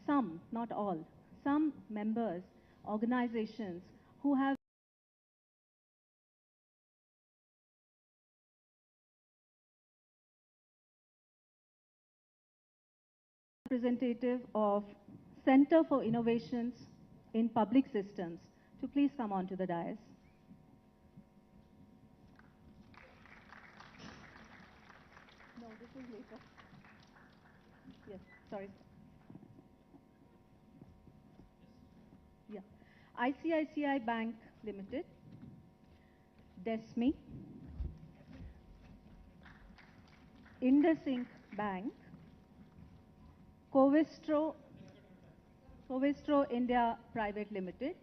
some, not all, some members, organizations who have representative of Center for Innovations in Public Systems to please come on to the dais. No, this is later. Yes, sorry. Yeah. ICICI Bank Limited, DESME, IndusInc Bank, Covistro India Private Limited,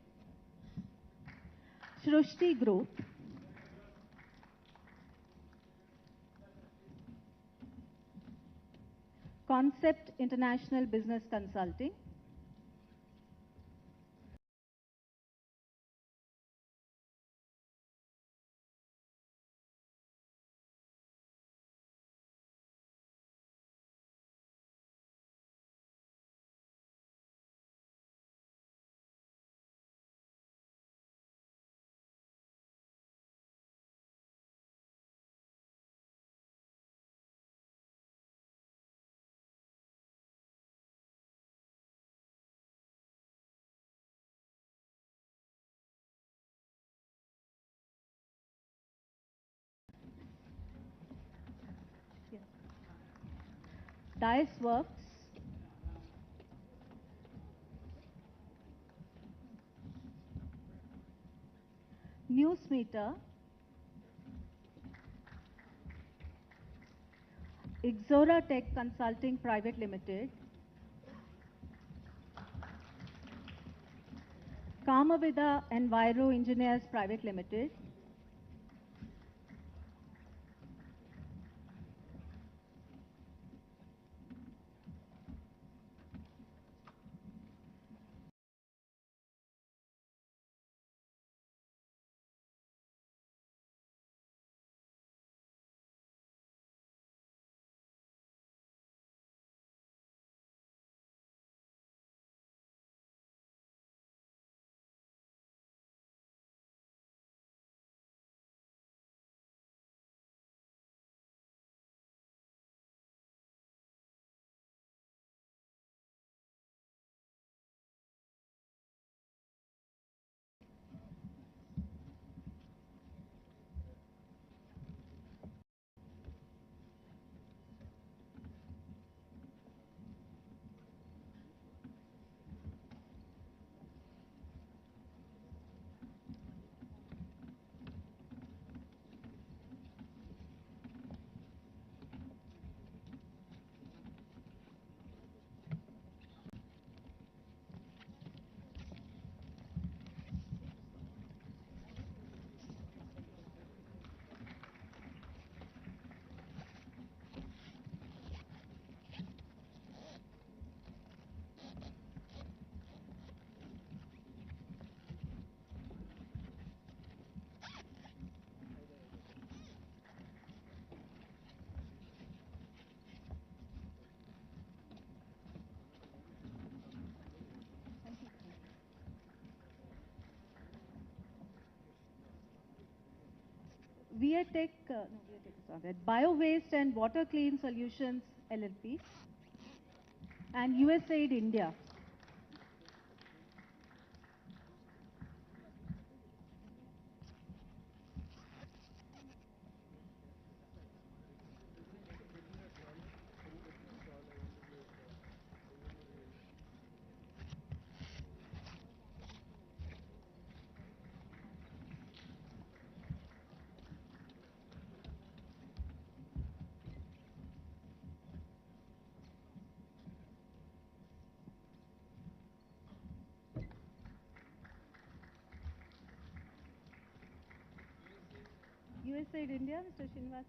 Shrushti Group, Concept International Business Consulting, Dice Works, Newsmeter, Ixora Tech Consulting Private Limited, Kamavida Enviro Engineers Private Limited, Viatech, Bio Waste and Water Clean Solutions LLP, and USAID India. USAID India, Mr. Srinivas.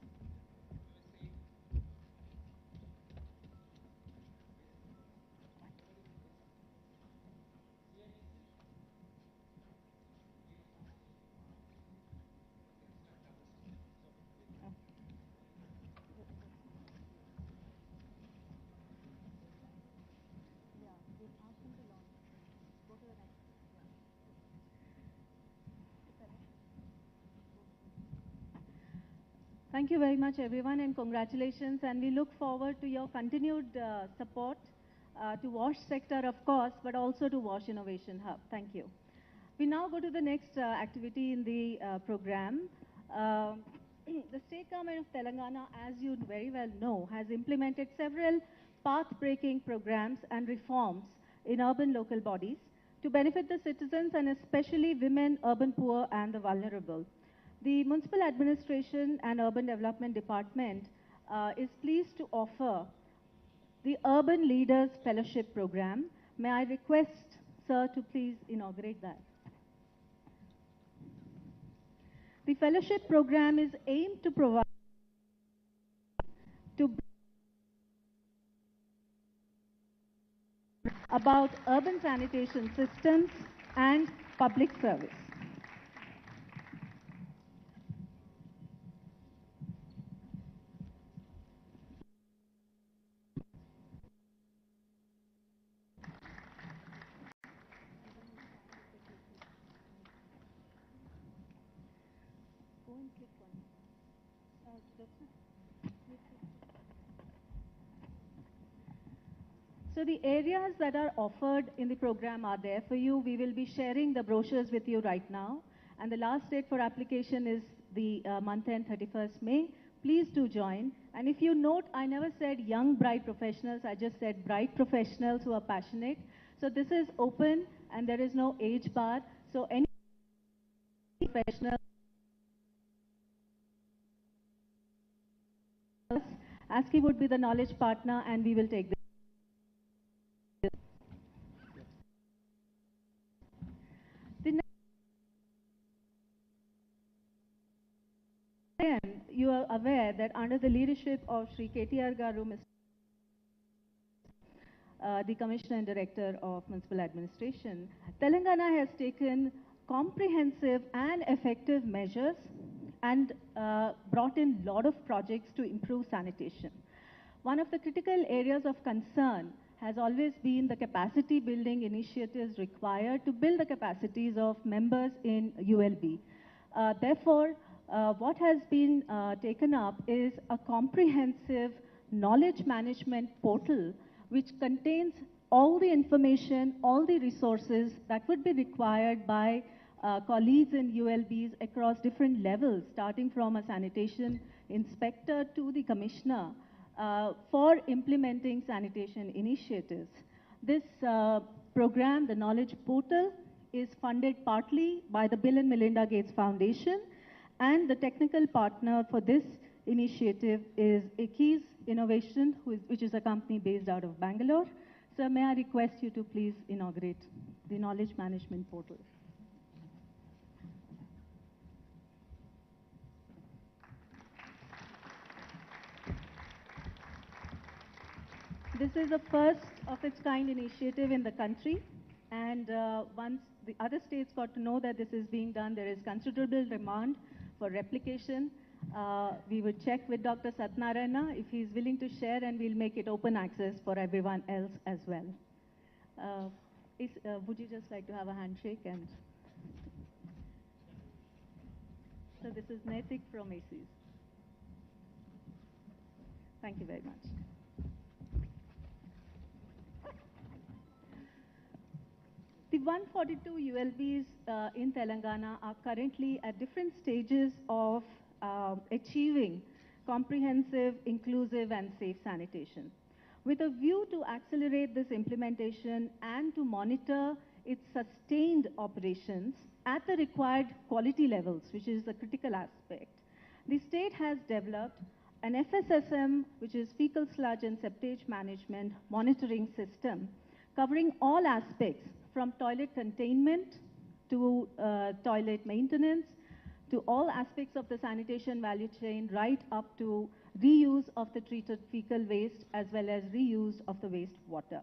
Thank you very much, everyone, and congratulations. And we look forward to your continued support to WASH sector, of course, but also to WASH Innovation Hub. Thank you. We now go to the next activity in the program. Uh, the state government of Telangana, as you very well know, has implemented several path-breaking programs and reforms in urban local bodies to benefit the citizens and especially women, urban poor, and the vulnerable. The Municipal Administration and Urban Development Department is pleased to offer the Urban Leaders Fellowship Program. May I request, sir, to please inaugurate that. The fellowship program is aimed to provide to about urban sanitation systems and public service. So the areas that are offered in the program are there for you. We will be sharing the brochures with you right now. And the last date for application is the month end 31st May. Please do join. And if you note, I never said young bright professionals. I just said bright professionals who are passionate. So this is open and there is no age bar. So any professional, ASCII would be the knowledge partner and we will take this. Again, you are aware that under the leadership of Sri KTR Garu, the Commissioner and Director of Municipal Administration, Telangana has taken comprehensive and effective measures and brought in a lot of projects to improve sanitation. One of the critical areas of concern has always been the capacity building initiatives required to build the capacities of members in ULB. Therefore, what has been taken up is a comprehensive knowledge management portal which contains all the information, all the resources that would be required by colleagues in ULBs across different levels, starting from a sanitation inspector to the commissioner, for implementing sanitation initiatives. This program, the Knowledge Portal, is funded partly by the Bill and Melinda Gates Foundation, and the technical partner for this initiative is ICICI Innovation, which is a company based out of Bangalore. So may I request you to please inaugurate the Knowledge Management Portal. This is a first of its kind initiative in the country, and once the other states got to know that this is being done, there is considerable demand for replication. We would check with Dr. Satnarayana if he is willing to share, and we'll make it open access for everyone else as well. Would you just like to have a handshake? And so this is Naitik from ACIS. Thank you very much. The 142 ULBs in Telangana are currently at different stages of achieving comprehensive, inclusive, and safe sanitation. With a view to accelerate this implementation and to monitor its sustained operations at the required quality levels, which is the critical aspect, the state has developed an FSSM, which is fecal sludge and septage management monitoring system, covering all aspects from toilet containment to toilet maintenance, to all aspects of the sanitation value chain, right up to reuse of the treated fecal waste as well as reuse of the waste water.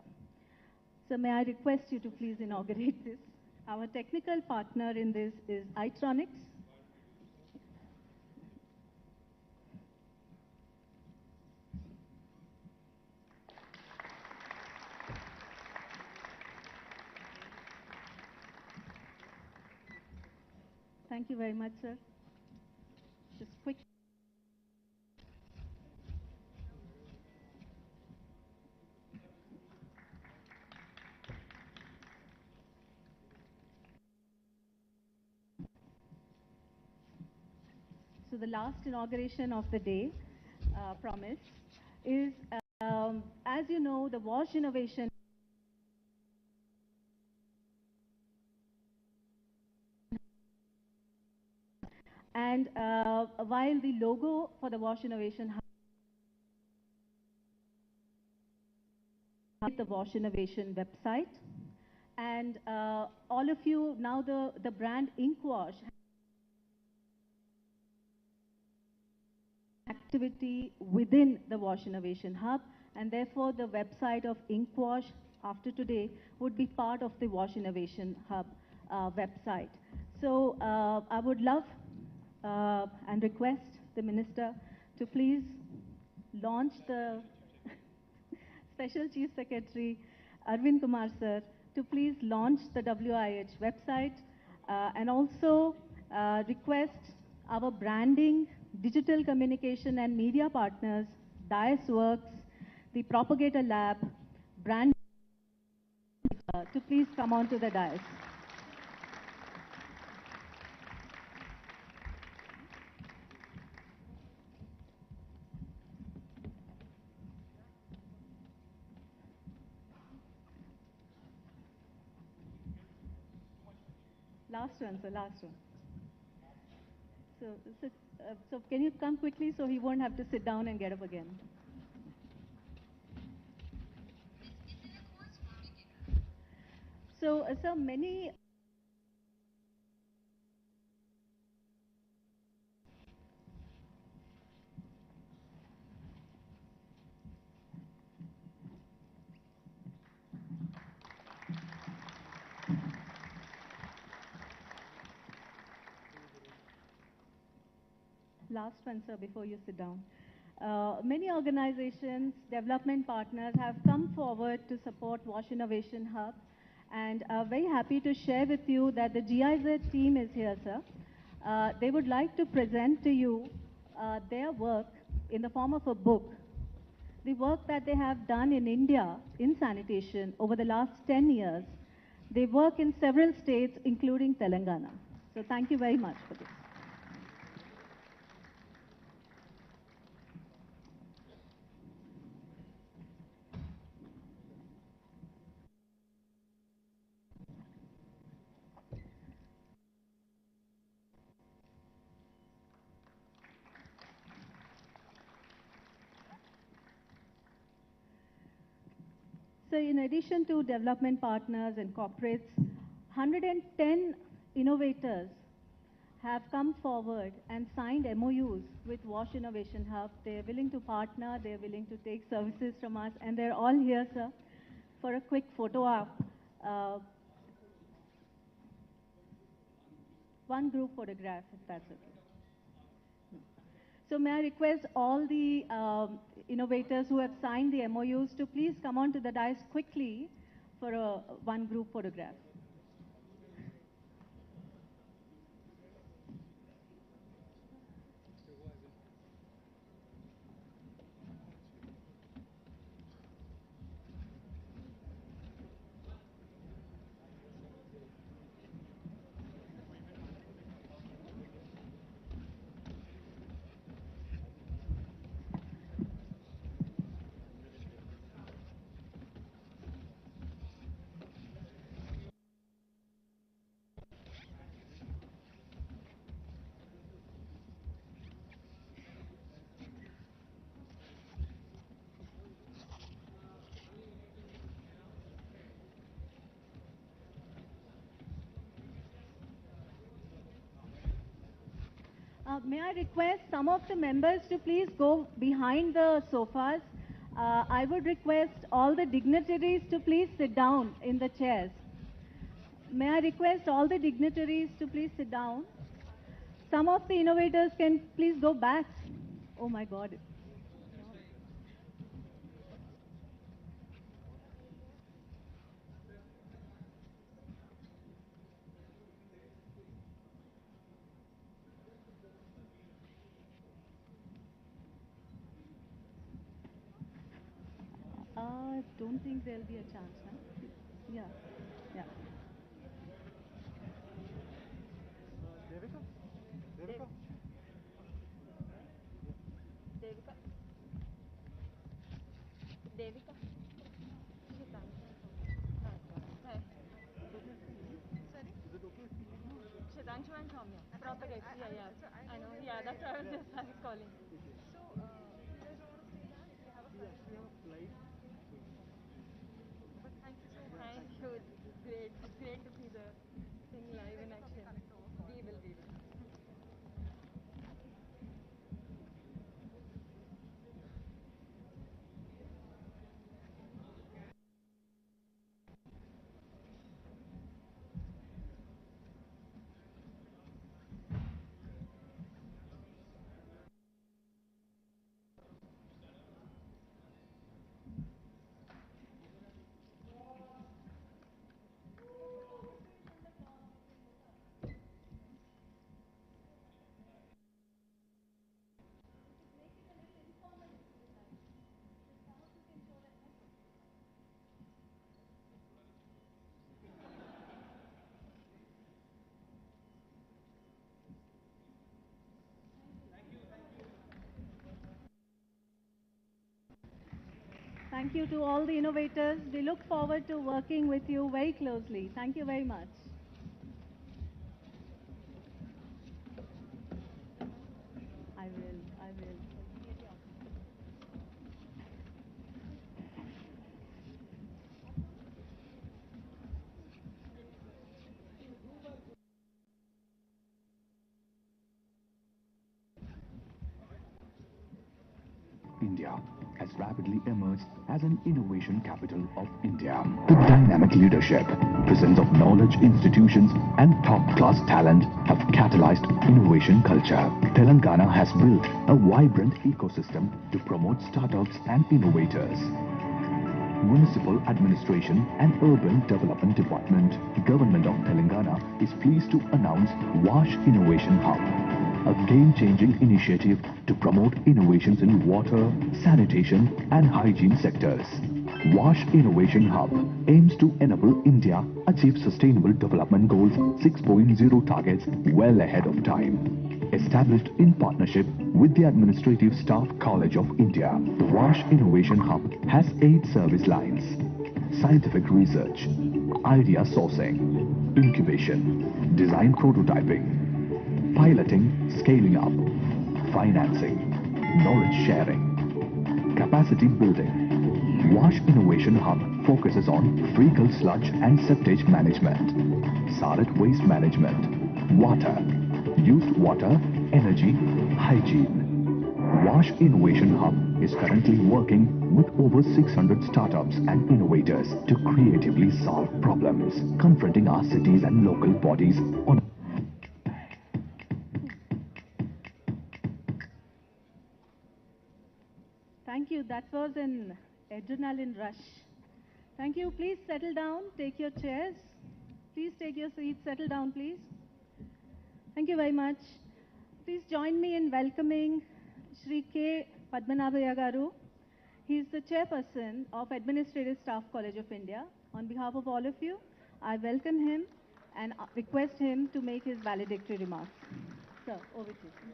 So may I request you to please inaugurate this. Our technical partner in this is Itronics. Thank you very much, sir. Just quick. So the last inauguration of the day, promise, is, as you know, the Wash Innovation and while the logo for the Wash Innovation Hub is the Wash Innovation website, and all of you now the brand Inkwash activity within the Wash Innovation Hub, and therefore the website of Inkwash after today would be part of the Wash Innovation Hub website. So I would love and request the Minister to please launch the Special Chief Secretary Arvind Kumar sir to please launch the WIH website and also request our branding, digital communication and media partners, Dias Works, the Propagator Lab, brand to please come on to the dais. Last one, sir, last one. So can you come quickly so he won't have to sit down and get up again? So, sir, many last one, sir, before you sit down. Many organizations, development partners have come forward to support Wash Innovation Hub, and very happy to share with you that the GIZ team is here, sir. They would like to present to you their work in the form of a book. The work that they have done in India in sanitation over the last 10 years. They work in several states, including Telangana. So thank you very much for this. So in addition to development partners and corporates, 110 innovators have come forward and signed MOUs with Wash Innovation Hub. They're willing to partner, they're willing to take services from us, and they're all here, sir, for a quick photo op. One group photograph, if that's okay. So may I request all the innovators who have signed the MOUs to please come on to the dais quickly for a one group photograph. May I request some of the members to please go behind the sofas. I would request all the dignitaries to please sit down in the chairs. May I request all the dignitaries to please sit down. Some of the innovators can please go back. Oh my God. I don't think there'll be a chance, huh? Yeah, yeah. Devika? Devika? correct. Yeah, yeah. So I I know. told him Yeah, that that's why I was calling. so you guys don't want to stay back? You have a flight. Yes, we have a flight. So, But thank you so much. Thank you. It's great. It's great to see the thing live in action. We will, we will. Thank you to all the innovators. We look forward to working with you very closely. Thank you very much. I will. I will. India has rapidly emerged as an innovation capital of India. The dynamic leadership, presence of knowledge institutions and top-class talent have catalyzed innovation culture. Telangana has built a vibrant ecosystem to promote startups and innovators. Municipal Administration and Urban Development Department, Government of Telangana is pleased to announce Wash Innovation Hub, a game-changing initiative to promote innovations in water, sanitation and hygiene sectors. Wash Innovation Hub aims to enable India achieve Sustainable Development Goals 6.0 targets well ahead of time. Established in partnership with the Administrative Staff College of India, the Wash Innovation Hub has 8 service lines: scientific research, idea sourcing, incubation, design prototyping, piloting, scaling up, financing, knowledge sharing, capacity building. Wash Innovation Hub focuses on fecal sludge and septage management, solid waste management, water, used water, energy, hygiene. Wash Innovation Hub is currently working with over 600 startups and innovators to creatively solve problems confronting our cities and local bodies on Thank you. That was an adrenaline rush. Thank you. Please settle down. Take your chairs. Please take your seats. Settle down, please. Thank you very much. Please join me in welcoming Shri K. Padmanabhaya Garu. He is the chairperson of Administrative Staff College of India. On behalf of all of you, I welcome him and request him to make his valedictory remarks. Sir, over to you.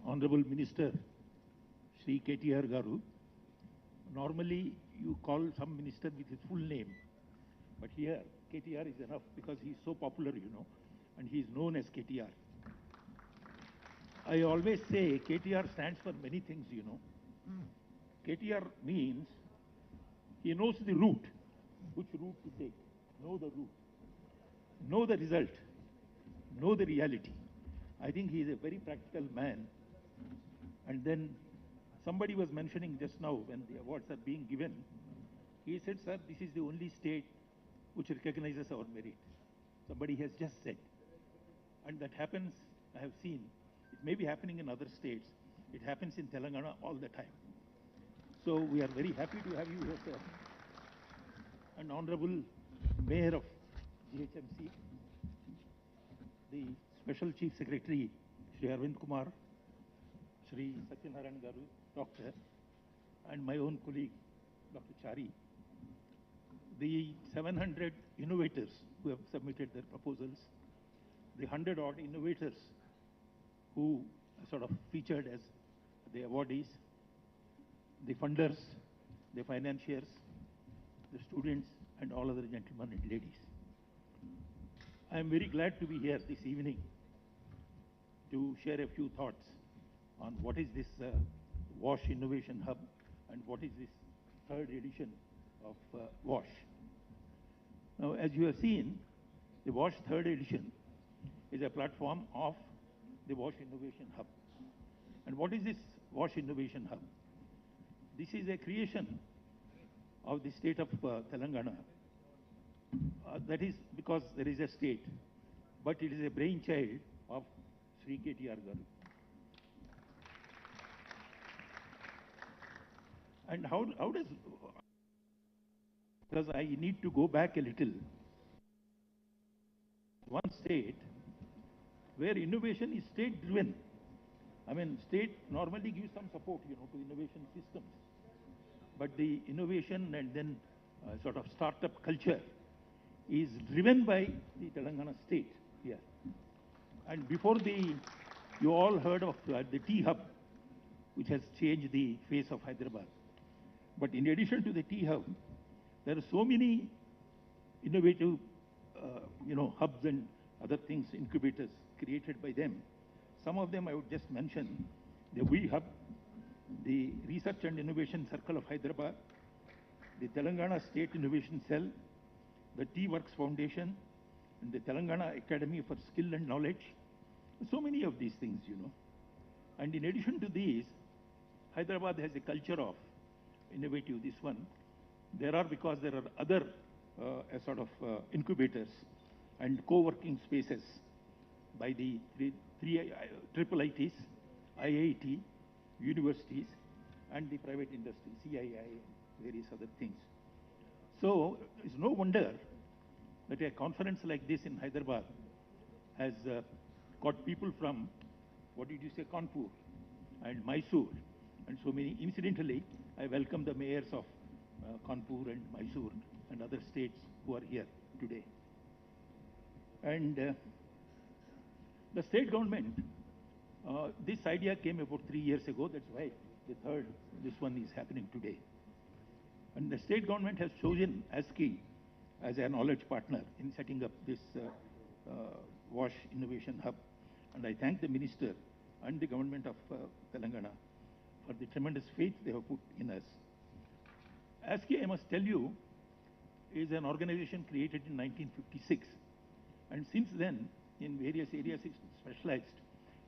Honorable Minister Shri KTR Garu, normally you call some minister with his full name, but here KTR is enough because he is so popular, and he is known as KTR. I always say KTR stands for many things, KTR means he knows the route, which route to take, know the route, know the result, know the reality. I think he is a very practical man. And then somebody was mentioning just now when the awards are being given, he said, sir, this is the only state which recognizes our merit. Somebody has just said. And that happens, I have seen, it may be happening in other states. It happens in Telangana all the time. So we are very happy to have you here, sir. And Honorable Mayor of GHMC, the Special Chief Secretary, Shri Arvind Kumar, Shri Satyanarayan Garu, Doctor, and my own colleague, Dr. Chari, the 700 innovators who have submitted their proposals, the 100-odd innovators who are sort of featured as the awardees, the funders, the financiers, the students, and all other gentlemen and ladies. I am very glad to be here this evening to share a few thoughts on what is this WASH Innovation Hub and what is this third edition of WASH. Now, as you have seen, the WASH third edition is a platform of the WASH Innovation Hub. And what is this WASH Innovation Hub? This is a creation of the state of Telangana. That is because there is a state, but it is a brainchild of Sri KTR Garu. And how does, because I need to go back a little. One state where innovation is state-driven. I mean, state normally gives some support, to innovation systems. But the innovation and then sort of startup culture is driven by the Telangana state here. And before you all heard of the T-Hub, which has changed the face of Hyderabad. But in addition to the T-Hub, there are so many innovative, hubs and other things, incubators created by them. Some of them I would just mention: the WE Hub, the Research and Innovation Circle of Hyderabad, the Telangana State Innovation Cell, the T-Works Foundation, and the Telangana Academy for Skill and Knowledge. So many of these things, And in addition to these, Hyderabad has a culture of innovative, this one. Because there are other sort of incubators and co-working spaces by the three triple ITs, IIT, universities, and the private industry, CII, various other things. So it's no wonder that a conference like this in Hyderabad has got people from, what did you say, Kanpur and Mysore, and so many. Incidentally, I welcome the mayors of Kanpur and Mysore and other states who are here today. And the state government, this idea came about 3 years ago. That's why this one is happening today. And the state government has chosen ICICI as a knowledge partner in setting up this WASH Innovation Hub. And I thank the minister and the government of Telangana for the tremendous faith they have put in us. ICICI, I must tell you, is an organization created in 1956. And since then, in various areas, it's specialized.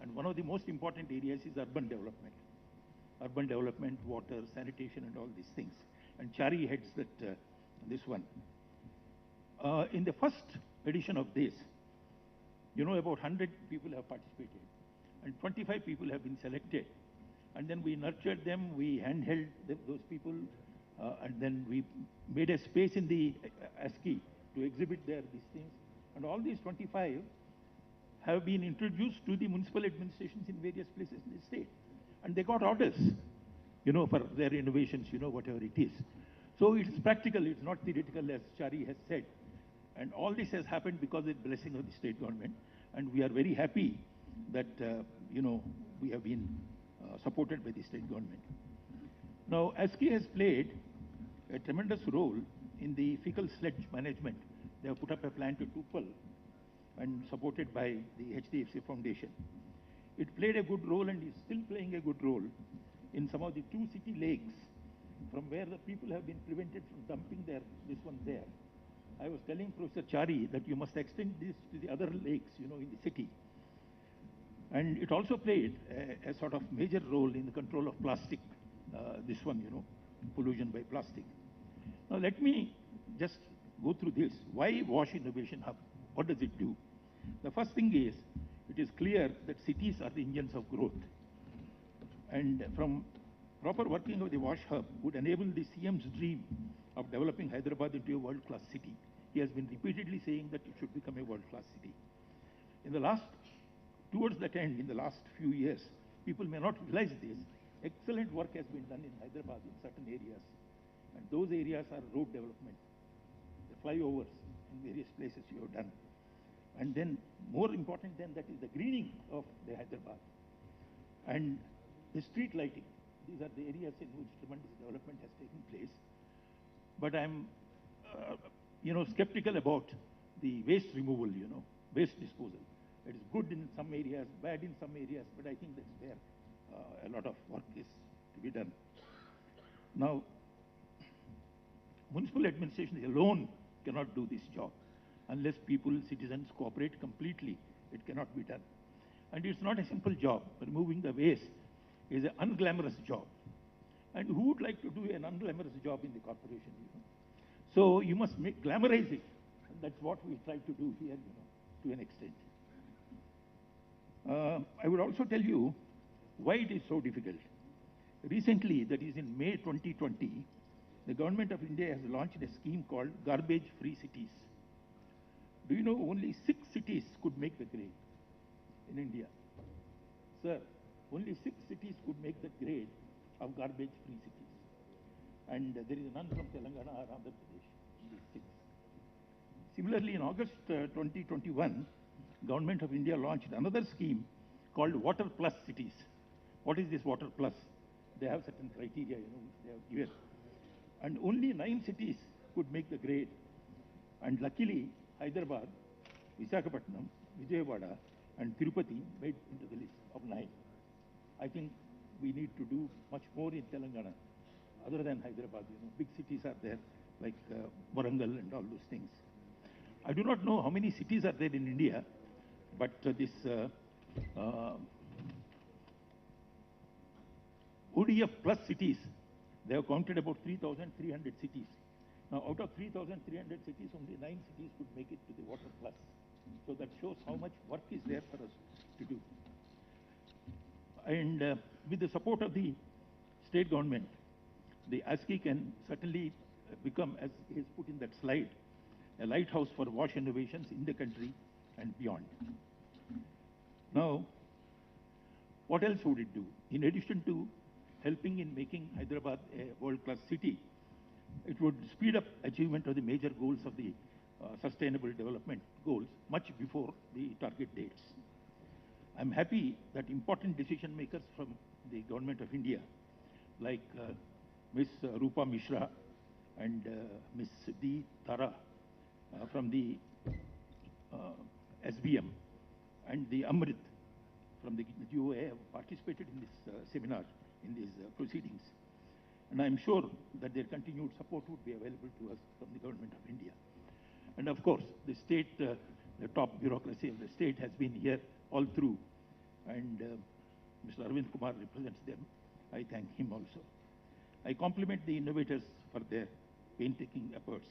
And one of the most important areas is urban development. Urban development, water, sanitation, and all these things. And Chari heads this one. In the first edition of this, about 100 people have participated. And 25 people have been selected. And then we nurtured them, we handheld those people, and then we made a space in the ICICI to exhibit these things. And all these 25 have been introduced to the municipal administrations in various places in the state. And they got orders, for their innovations, whatever it is. So it's practical, it's not theoretical, as Chari has said. And all this has happened because of the blessing of the state government. And we are very happy that, we have been supported by the state government. Now, ICICI has played a tremendous role in the fecal sledge management. They have put up a plant at Tupal and supported by the HDFC Foundation. It played a good role and is still playing a good role in some of the 2 city lakes from where the people have been prevented from dumping this one there. I was telling Professor Chari that you must extend this to the other lakes, in the city. And it also played a sort of major role in the control of plastic, this one, pollution by plastic. Now let me just go through this. Why WASH Innovation Hub? What does it do? The first thing is, it is clear that cities are the engines of growth. And from proper working of the WASH Hub would enable the CM's dream of developing Hyderabad into a world-class city. He has been repeatedly saying that it should become a world-class city. Towards that end, in the last few years, people may not realize this, excellent work has been done in Hyderabad in certain areas. And those areas are road development. flyovers in various places you have done. And then more important than that is the greening of the Hyderabad and the street lighting. These are the areas in which tremendous development has taken place. But I'm, skeptical about the waste removal, waste disposal. It is good in some areas, bad in some areas, but I think that's where a lot of work is to be done. Now, municipal administration alone cannot do this job. Unless people, citizens cooperate completely, it cannot be done. And it's not a simple job. Removing the waste is an unglamorous job. And who would like to do an unglamorous job in the corporation? So you must glamorize it. And that's what we try to do here, to an extent. I would also tell you why it is so difficult. Recently, that is in May 2020, the government of India has launched a scheme called garbage-free cities. Do you know only 6 cities could make the grade in India? Sir, only 6 cities could make the grade of garbage-free cities. And there is none from Telangana or Andhra Pradesh in these 6. Similarly, in August 2021, Government of India launched another scheme called Water Plus Cities. What is this Water Plus? They have certain criteria, which they have given. And only 9 cities could make the grade. And luckily, Hyderabad, Visakhapatnam, Vijayawada, and Tirupati made into the list of 9. I think we need to do much more in Telangana, other than Hyderabad. Big cities are there, like Warangal and all those things. I do not know how many cities are there in India, but this ODF plus cities, they have counted about 3,300 cities. Now, out of 3,300 cities, only 9 cities could make it to the Water Plus. So that shows how much work is there for us to do. And with the support of the state government, the ICICI can certainly become, as is put in that slide, a lighthouse for wash innovations in the country and beyond. Now, what else would it do? In addition to helping in making Hyderabad a world-class city, it would speed up achievement of the major goals of the sustainable development goals much before the target dates. I'm happy that important decision makers from the Government of India, like Ms. Rupa Mishra and Ms. D. Tara from the SBM and the Amrit from the GOA have participated in this seminar, in these proceedings. And I'm sure that their continued support would be available to us from the Government of India. And of course, the state, the top bureaucracy of the state has been here all through. And Mr. Arvind Kumar represents them. I thank him also. I compliment the innovators for their painstaking efforts.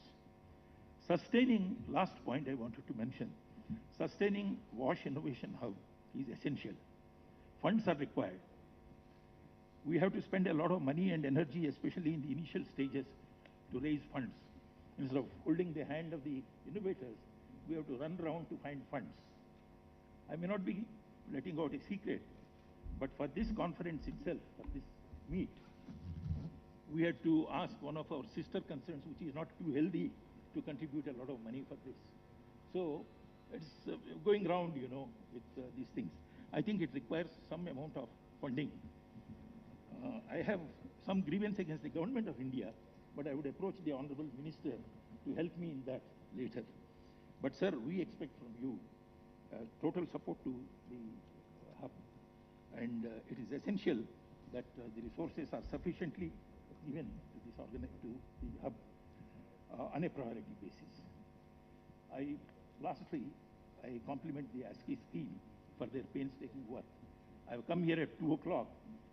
Sustaining, last point I wanted to mention, sustaining WASH Innovation Hub is essential. Funds are required. We have to spend a lot of money and energy, especially in the initial stages, to raise funds. Instead of holding the hand of the innovators, we have to run around to find funds. I may not be letting out a secret, but for this conference itself, for this meet, we had to ask one of our sister concerns, which is not too healthy, to contribute a lot of money for this. So it's going round, with these things. I think it requires some amount of funding. I have some grievance against the Government of India, but I would approach the Honorable Minister to help me in that later. But sir, we expect from you total support to the hub. And it is essential that the resources are sufficiently given to this to the hub on a priority basis. Lastly, I compliment the ASCII scheme for their painstaking work. I have come here at 2 o'clock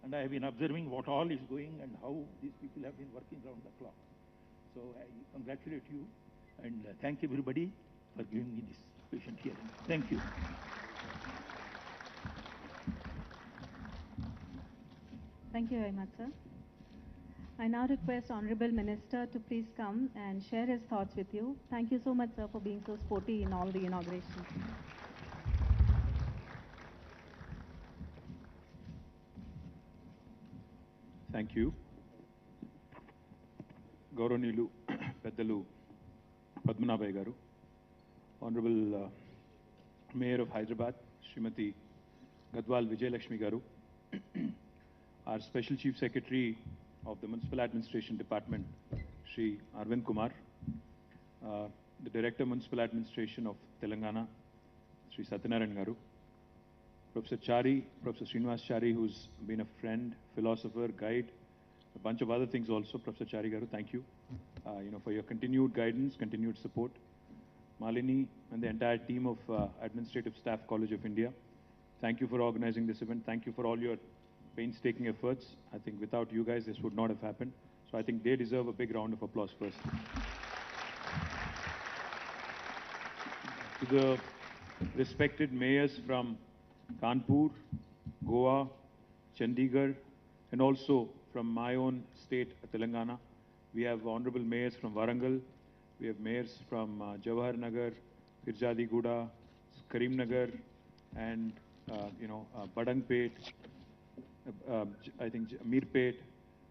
and I have been observing what all is going and how these people have been working round the clock. So I congratulate you and thank everybody for giving me this patient hearing. Thank you. Thank you very much, sir. I now request Honorable Minister to please come and share his thoughts with you. Thank you so much, sir, for being so sporty in all the inaugurations. Thank you. Gauranilu, Peddalu, Padmanabhai Garu, Honorable Mayor of Hyderabad, Srimati Gadwal Vijayalakshmi Garu, our Special Chief Secretary of the Municipal Administration Department, Shri Arvind Kumar, the Director Municipal Administration of Telangana, Shri Satyanarayan Garu, Professor Chari, Professor Srinivas Chari, who's been a friend, philosopher, guide, a bunch of other things also. Professor Chari Garu, thank you, for your continued guidance, continued support. Malini and the entire team of Administrative Staff College of India, thank you for organizing this event. Thank you for all your painstaking efforts. I think without you guys, this would not have happened. So I think they deserve a big round of applause first. To the respected mayors from Kanpur, Goa, Chandigarh, and also from my own state, Telangana. We have honorable mayors from Warangal, we have mayors from Jawaharnagar, Prajabaata, Karimnagar, and Badangpet, I think Mirpet,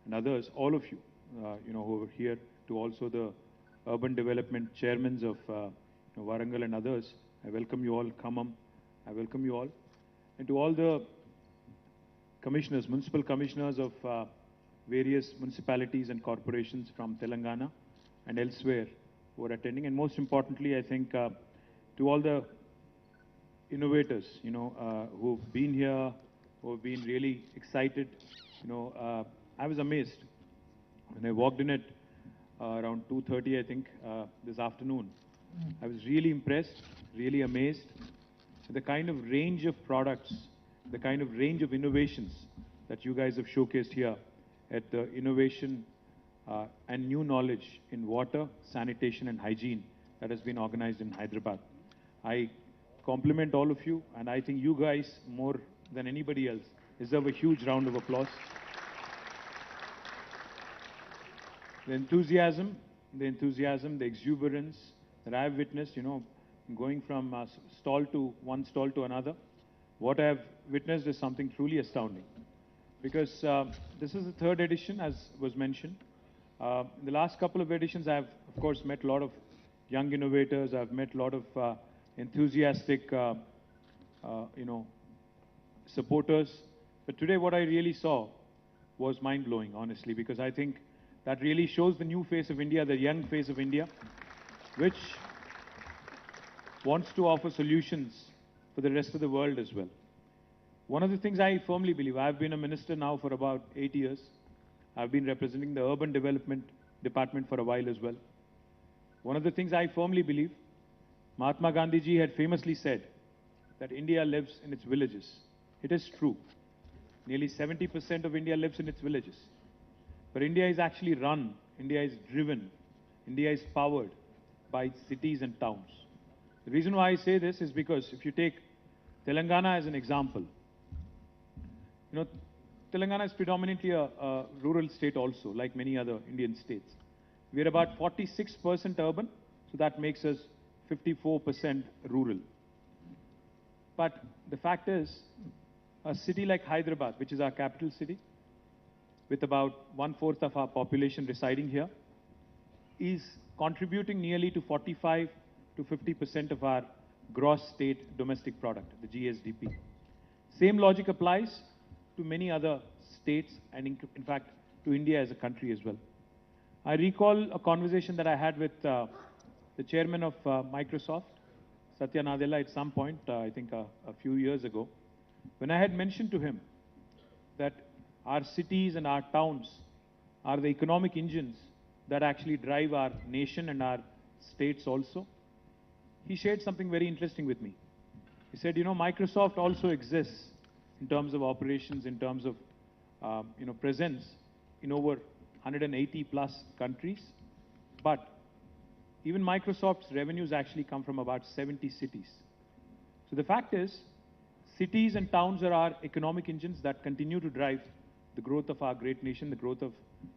and others, all of you, who are here, to also the urban development chairmen of Warangal and others. I welcome you all, Khammam, I welcome you all. And to all the commissioners, municipal commissioners of various municipalities and corporations from Telangana and elsewhere who are attending. And most importantly, I think to all the innovators, who've been here, who've been really excited. I was amazed when I walked in at around 2:30, I think, this afternoon. I was really impressed, really amazed at the kind of range of products, the kind of range of innovations that you guys have showcased here at the innovation and new knowledge in water, sanitation and hygiene that has been organized in Hyderabad. I compliment all of you, and I think you guys, more than anybody else, deserve a huge round of applause. The enthusiasm, the exuberance that I have witnessed, going from one stall to another, what I have witnessed is something truly astounding. Because this is the third edition, as was mentioned. In the last couple of editions, I have, of course, met a lot of young innovators. I've met a lot of enthusiastic, supporters. But today, what I really saw was mind-blowing, honestly, because I think that really shows the new face of India, the young face of India, which wants to offer solutions for the rest of the world as well. One of the things I firmly believe, I've been a minister now for about 8 years. I've been representing the Urban Development Department for a while as well. One of the things I firmly believe, Mahatma Gandhi ji had famously said that India lives in its villages. It is true. Nearly 70% of India lives in its villages. But India is actually run, India is driven, India is powered by its cities and towns. The reason why I say this is because if you take Telangana as an example, Telangana is predominantly a rural state also, like many other Indian states. We are about 46% urban, so that makes us 54% rural. But the fact is, a city like Hyderabad, which is our capital city, with about 1/4 of our population residing here, is contributing nearly to 45 to 50% of our gross state domestic product, the GSDP. Same logic applies to many other states and in fact to India as a country as well. I recall a conversation that I had with the chairman of Microsoft, Satya Nadella, at some point, I think a few years ago, when I had mentioned to him that our cities and our towns are the economic engines that actually drive our nation and our states also. He shared something very interesting with me. He said, Microsoft also exists in terms of operations, in terms of, presence in over 180 plus countries. But even Microsoft's revenues actually come from about 70 cities. So the fact is, cities and towns are our economic engines that continue to drive the growth of our great nation, the growth of,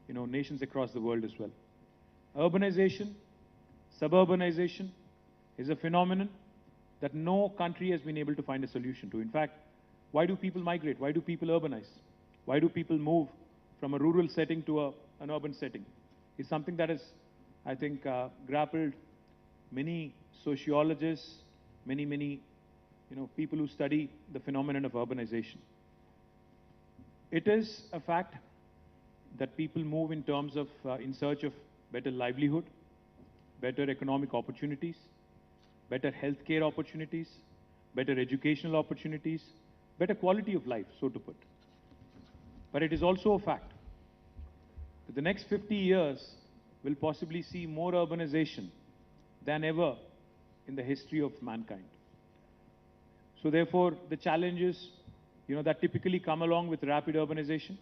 nations across the world as well. Urbanization, suburbanization is a phenomenon that no country has been able to find a solution to. In fact, why do people migrate? Why do people urbanize? Why do people move from a rural setting to an urban setting? It's something that is, I think, grappled many sociologists, many people who study the phenomenon of urbanization. It is a fact that people move in terms of, in search of better livelihood, better economic opportunities, better healthcare opportunities, better educational opportunities, better quality of life, so to put. But it is also a fact that the next 50 years will possibly see more urbanization than ever in the history of mankind. So therefore, the challenges, that typically come along with rapid urbanization,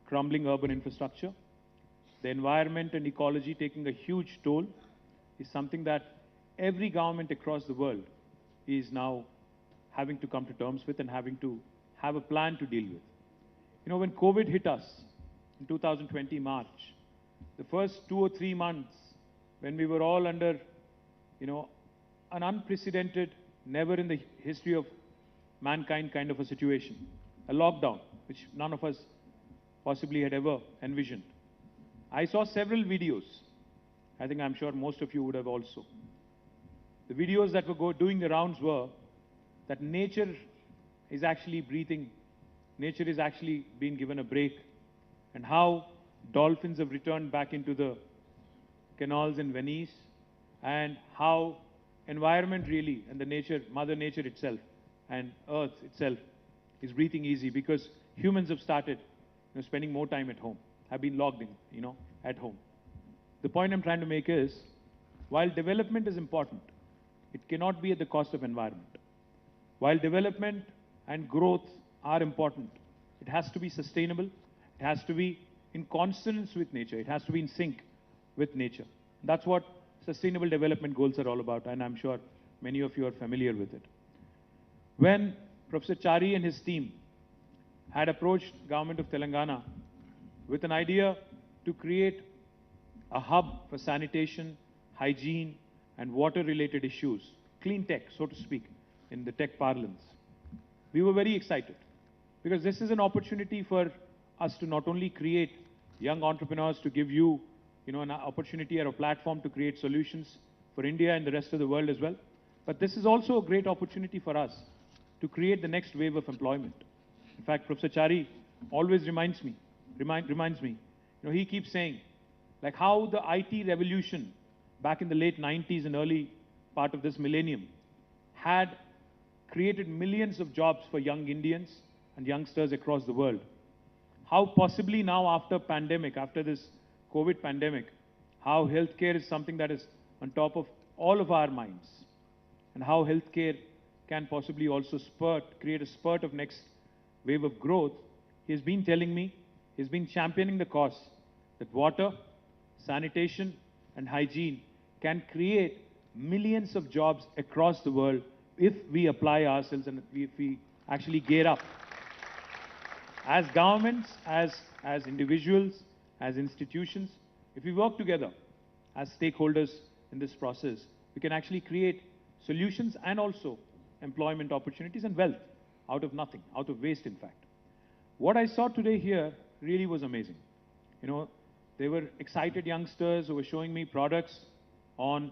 crumbling urban infrastructure, the environment and ecology taking a huge toll, is something that every government across the world is now having to come to terms with and having to have a plan to deal with. When COVID hit us in 2020 March, the first 2 or 3 months when we were all under, an unprecedented, never in the history of mankind kind of a situation, a lockdown, which none of us possibly had ever envisioned. I saw several videos. I'm sure most of you would have also. The videos that were doing the rounds were that nature is actually breathing, nature is actually being given a break, and how dolphins have returned back into the canals in Venice, and how environment really, and the nature, Mother Nature itself, and Earth itself is breathing easy because humans have started spending more time at home, have been logged in, at home. The point I'm trying to make is, while development is important, it cannot be at the cost of environment. While development and growth are important, it has to be sustainable, it has to be in consonance with nature, it has to be in sync with nature. That's what sustainable development goals are all about, and I'm sure many of you are familiar with it. When Professor Chari and his team had approached government of Telangana with an idea to create a hub for sanitation, hygiene, and water-related issues, clean tech, so to speak, in the tech parlance, we were very excited because this is an opportunity for us to not only create young entrepreneurs, to give you, an opportunity or a platform to create solutions for India and the rest of the world as well, but this is also a great opportunity for us to create the next wave of employment. In fact, Professor Chari always reminds me, he keeps saying, like how the IT revolution back in the late 90s and early part of this millennium had created millions of jobs for young Indians and youngsters across the world. How possibly now after pandemic, after this COVID pandemic, how healthcare is something that is on top of all of our minds, and how healthcare can possibly also create a spurt of next wave of growth. He's been telling me, he's been championing the cause that water, sanitation, and hygiene can create millions of jobs across the world if we apply ourselves and if we actually gear up. As governments, as individuals, as institutions, if we work together as stakeholders in this process, we can actually create solutions and also employment opportunities and wealth out of nothing, out of waste in fact. What I saw today here really was amazing. They were excited youngsters who were showing me products on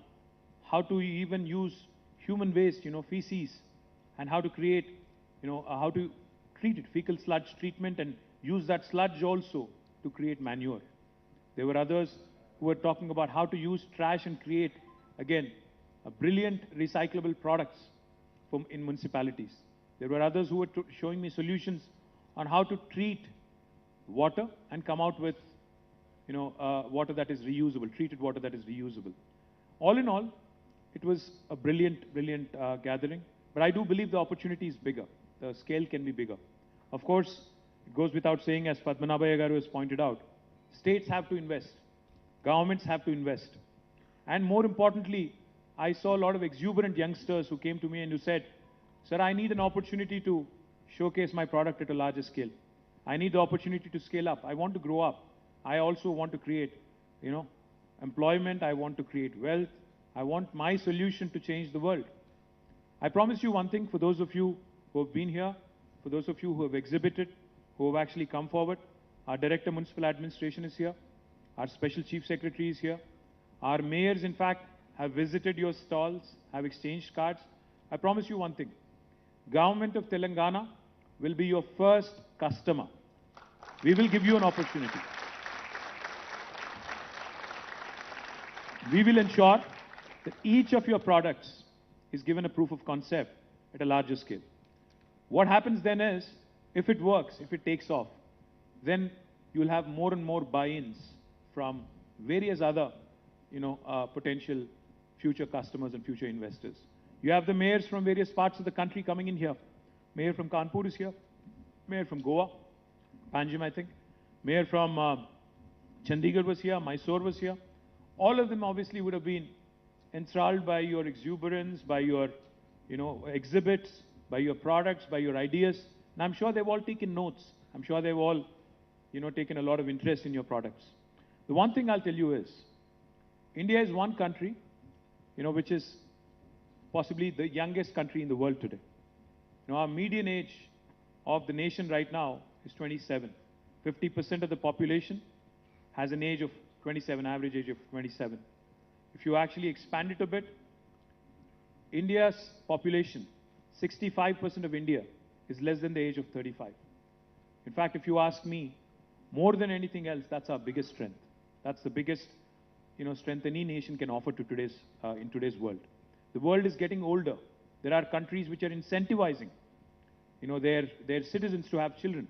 how to even use human waste, feces, and how to create, how to treat it, fecal sludge treatment, and use that sludge also to create manure. There were others who were talking about how to use trash and create, again, a brilliant recyclable products in municipalities. There were others who were showing me solutions on how to treat water and come out with, water that is reusable, treated water that is reusable. All in all, it was a brilliant gathering. But I do believe the opportunity is bigger. The scale can be bigger. Of course, it goes without saying, as Padmanabhaya Garu has pointed out, states have to invest, governments have to invest. And more importantly, I saw a lot of exuberant youngsters who came to me and who said, "Sir, I need an opportunity to showcase my product at a larger scale. I need the opportunity to scale up. I want to grow up. I also want to create, employment. I want to create wealth. I want my solution to change the world." I promise you one thing, for those of you who have been here, for those of you who have exhibited, who have actually come forward, our Director Municipal Administration is here, our Special Chief Secretary is here, our mayors in fact have visited your stalls, have exchanged cards. I promise you one thing. Government of Telangana will be your first customer. We will give you an opportunity. We will ensure that each of your products is given a proof of concept at a larger scale. What happens then is, if it works, if it takes off, then you'll have more and more buy-ins from various other, potential future customers and future investors. You have the mayors from various parts of the country coming in here. Mayor from Kanpur is here. Mayor from Goa, Panjim, I think. Mayor from Chandigarh was here. Mysore was here. All of them obviously would have been enthralled by your exuberance, by your, exhibits, by your products, by your ideas. And I'm sure they've all taken notes. I'm sure they've all, taken a lot of interest in your products. The one thing I'll tell you is, India is one country, which is possibly the youngest country in the world today. Our median age of the nation right now is 27. 50% of the population has an age of 27, average age of 27. If you actually expand it a bit, India's population, 65% of India is less than the age of 35. In fact, if you ask me, more than anything else, that's our biggest strength. That's the biggest, strength any nation can offer to in today's world. The world is getting older. There are countries which are incentivizing, their citizens to have children.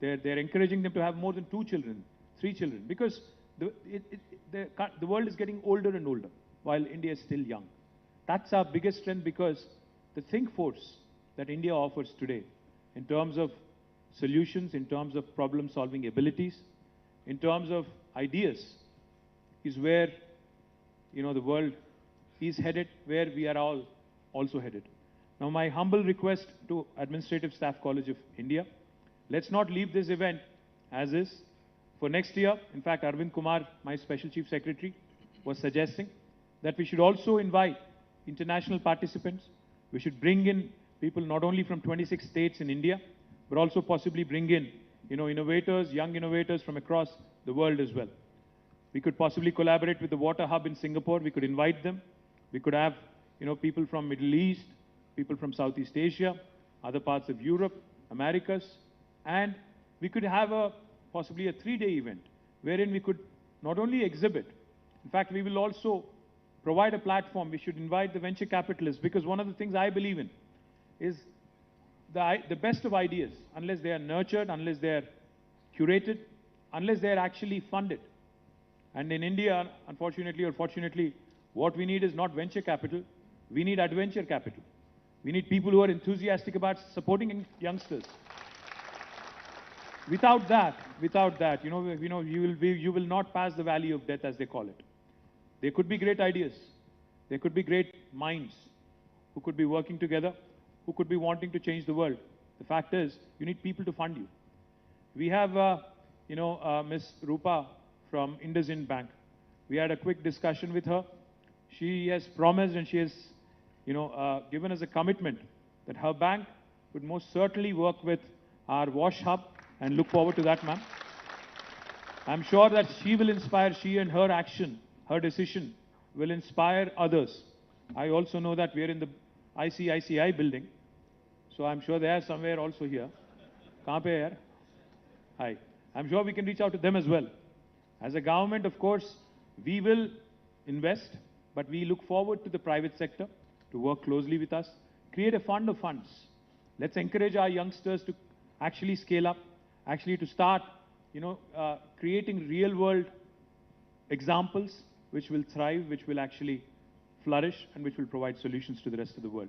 They're encouraging them to have more than 2 children, 3 children, because the world is getting older and older, while India is still young. That's our biggest strength, because the think force that India offers today, in terms of solutions, in terms of problem-solving abilities, in terms of ideas, is where, the world is headed, where we are all also headed. Now, my humble request to Administrative Staff College of India, let's not leave this event as is. For next year, in fact, Arvind Kumar, my Special Chief Secretary, was suggesting that we should also invite international participants. We should bring in people not only from 26 states in India, but also possibly bring in, innovators, young innovators from across the world as well. We could possibly collaborate with the Water Hub in Singapore. We could invite them. We could have, people from Middle East, people from Southeast Asia, other parts of Europe, Americas, and we could have possibly a 3-day event wherein we could not only exhibit, in fact, we will also provide a platform. We should invite the venture capitalists, because one of the things I believe in is the best of ideas, unless they are nurtured, unless they are curated, unless they are actually funded. And in India, unfortunately or fortunately, what we need is not venture capital, we need adventure capital. We need people who are enthusiastic about supporting youngsters. Without that, you will not pass the valley of death, as they call it. There could be great ideas. There could be great minds who could be working together, who could be wanting to change the world. The fact is, you need people to fund you. We have, Ms. Rupa from IndusInd Bank. We had a quick discussion with her. She has promised, and she has, given us a commitment that her bank would most certainly work with our Wash Hub, and look forward to that, ma'am. I'm sure that she will inspire, she and her action, her decision will inspire others. I also know that we are in the ICICI building, so I'm sure they are somewhere also here. Kahan pe hai yaar? Hi. I'm sure we can reach out to them as well. As a government, of course, we will invest, but we look forward to the private sector to work closely with us, create a fund of funds. Let's encourage our youngsters to actually scale up, actually to start, creating real-world examples which will thrive, which will actually flourish, and which will provide solutions to the rest of the world.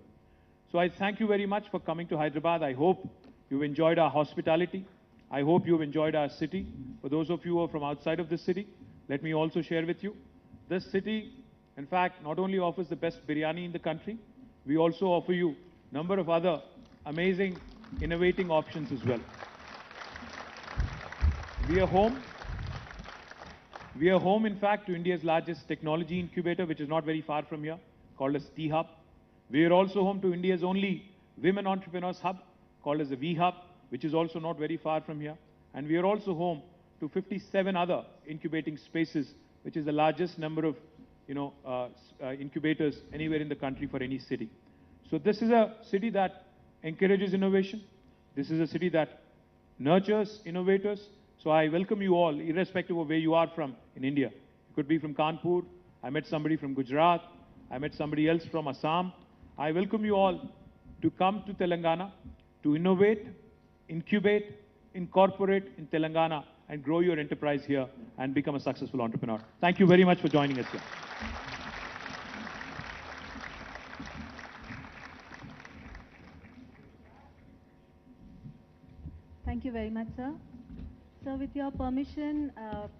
So I thank you very much for coming to Hyderabad. I hope you've enjoyed our hospitality. I hope you've enjoyed our city. For those of you who are from outside of this city, let me also share with you, this city, in fact, not only offers the best biryani in the country, we also offer you a number of other amazing, innovating options as well. We are home. We are home, in fact, to India's largest technology incubator, which is not very far from here, called as T-Hub. We are also home to India's only women entrepreneurs hub, called as the V-Hub, which is also not very far from here. And we are also home to 57 other incubating spaces, which is the largest number of incubators anywhere in the country for any city. So this is a city that encourages innovation. This is a city that nurtures innovators. So I welcome you all, irrespective of where you are from in India. You could be from Kanpur. I met somebody from Gujarat. I met somebody else from Assam. I welcome you all to come to Telangana, to innovate, incubate, incorporate in Telangana, and grow your enterprise here and become a successful entrepreneur. Thank you very much for joining us here. Thank you very much, sir. So with your permission,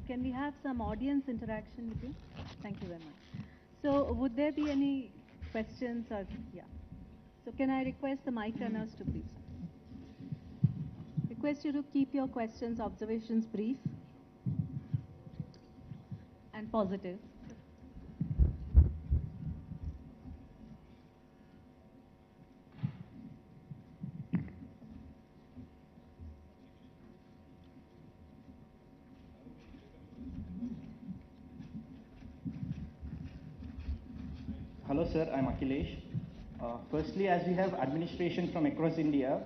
can we have some audience interaction with you? Thank you very much. So would there be any questions or, yeah. So can I request the mic runners to please? Request you to keep your questions, observations brief and positive. Hello sir, I'm Akhilesh. Firstly, as we have administration from across India,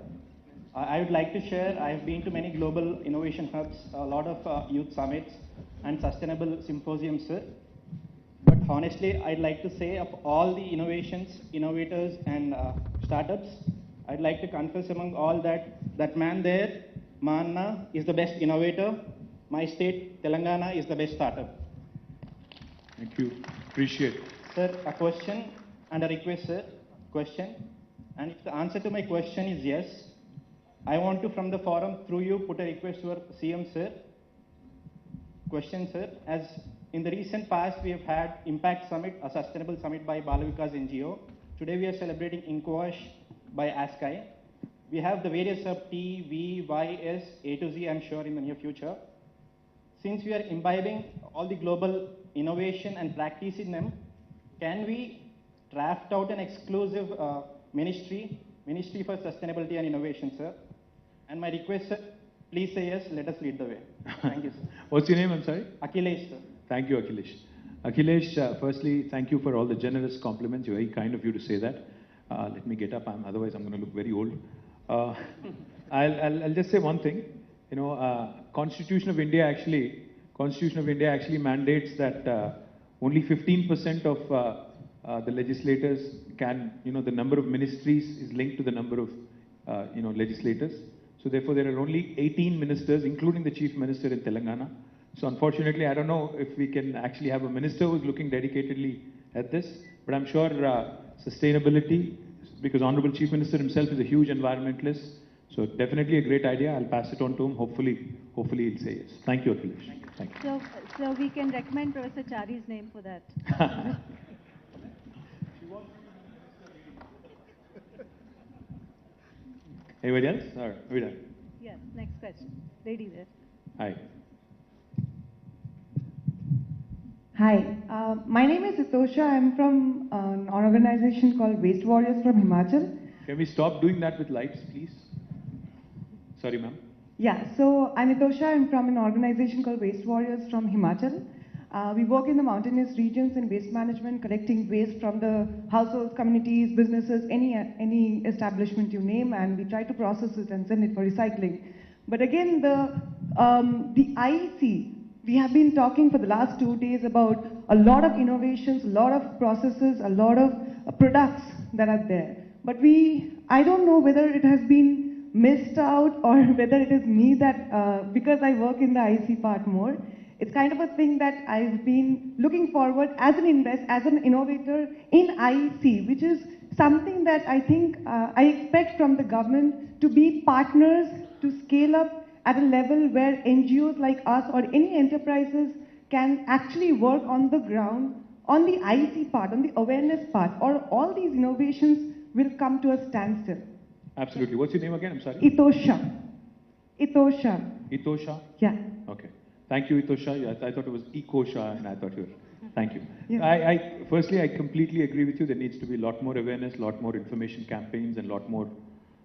I would like to share, I have been to many global innovation hubs, a lot of youth summits and sustainable symposiums, sir. But honestly, I'd like to say of all the innovations, innovators and startups, I'd like to confess among all that man there, Manna, is the best innovator. My state, Telangana, is the best startup. Thank you. Appreciate it. Sir, a question and a request, sir. Question. And if the answer to my question is yes, I want to, from the forum, through you, put a request to our CM, sir. Question, sir. As in the recent past, we have had Impact Summit, a sustainable summit by Balavikas NGO. Today, we are celebrating Inquash by ASCI. We have the various sub T, V, Y, S, A to Z, I'm sure, in the near future. Since we are imbibing all the global innovation and practice in them, can we draft out an exclusive ministry for sustainability and innovation, sir? And my request, sir, please say yes, let us lead the way. Thank you, sir. What's your name, I'm sorry? Akhilesh, sir. Thank you, Akhilesh. Akhilesh, firstly, thank you for all the generous compliments. Very kind of you to say that. Let me get up, otherwise I'm going to look very old. I'll just say one thing. Constitution of India actually mandates that only 15% of the legislators can, the number of ministries is linked to the number of, legislators. So therefore, there are only 18 ministers, including the chief minister in Telangana. So unfortunately, I don't know if we can actually have a minister who's looking dedicatedly at this, but I'm sure sustainability, because Honorable Chief Minister himself is a huge environmentalist, so definitely a great idea. I'll pass it on to him. Hopefully he'll say yes. Thank you, Akhilesh. Thank you. So we can recommend Professor Chari's name for that. Anybody else? All right, we're done. Yes, next question. Lady there. Hi. Hi, my name is Hitosha. I'm from an organization called Waste Warriors from Himachal. Can we stop doing that with lights, please? Sorry, ma'am. Yeah, so I'm Hitosha. I'm from an organization called Waste Warriors from Himachal. We work in the mountainous regions in waste management, collecting waste from the households, communities, businesses, any establishment you name, and we try to process it and send it for recycling. But again, the IEC, we have been talking for the last 2 days about a lot of innovations, a lot of processes, a lot of products that are there. But I don't know whether it has been missed out or whether it is me that, because I work in the IEC part more, it's kind of a thing that I've been looking forward as an innovator in IEC, which is something that I think I expect from the government to be partners to scale up at a level where NGOs like us or any enterprises can actually work on the ground, on the IEC part, on the awareness part, or all these innovations will come to a standstill. Absolutely. What's your name again? I'm sorry. Hitosha. Hitosha? Yeah. Okay. Thank you, Hitosha. I thought it was Ekosha, and I thought you were. Thank you. Yeah. Firstly, I completely agree with you. There needs to be a lot more awareness, a lot more information campaigns, and a lot more